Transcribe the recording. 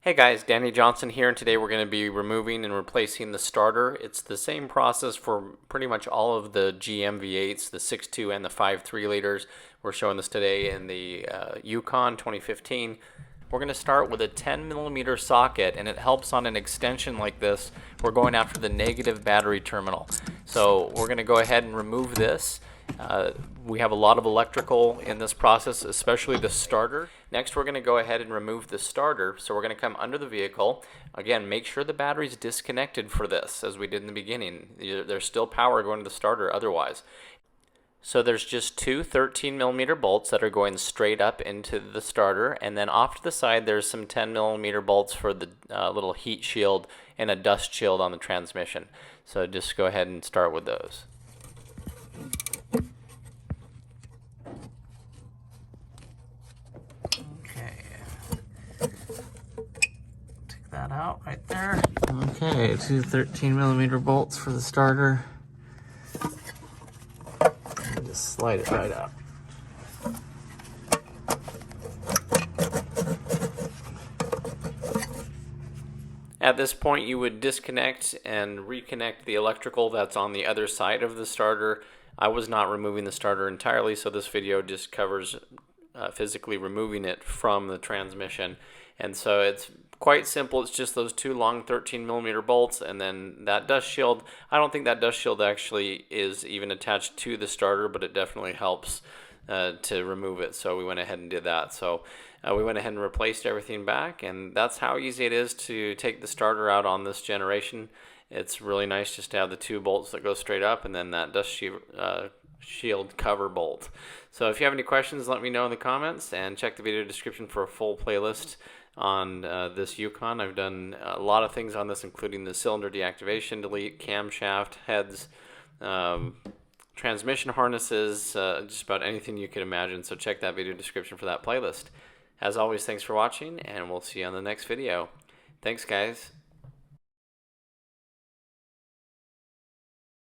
Hey guys, Danny Johnson here, and today we're going to be removing and replacing the starter. It's the same process for pretty much all of the GM V8s, the 6.2 and the 5.3 liters. We're showing this today in the Yukon 2015. We're going to start with a 10mm socket, and it helps on an extension like this. We're going after the negative battery terminal. So we're going to go ahead and remove this. We have a lot of electrical in this process, especially the starter. Next, we're going to go ahead and remove the starter. So we're going to come under the vehicle. Again, make sure the battery's disconnected for this, as we did in the beginning. There's still power going to the starter otherwise. So there's just two 13mm bolts that are going straight up into the starter, and then off to the side there's some 10mm bolts for the little heat shield and a dust shield on the transmission. So just go ahead and start with those. That out right there. Okay, two 13mm bolts for the starter. And just slide it right out. At this point, you would disconnect and reconnect the electrical that's on the other side of the starter. I was not removing the starter entirely, so this video just covers physically removing it from the transmission. And so it's quite simple. It's just those two long 13mm bolts and then that dust shield. I don't think that dust shield actually is even attached to the starter, but it definitely helps to remove it. So we went ahead and did that. So we went ahead and replaced everything back, and that's how easy it is to take the starter out on this generation. It's really nice just to have the two bolts that go straight up and then that dust shield cover bolt. So if you have any questions, let me know in the comments, and check the video description for a full playlist on this Yukon. I've done a lot of things on this, including the cylinder deactivation, delete, camshaft, heads, transmission harnesses, just about anything you can imagine. So check that video description for that playlist. As always, thanks for watching, and we'll see you on the next video. Thanks, guys.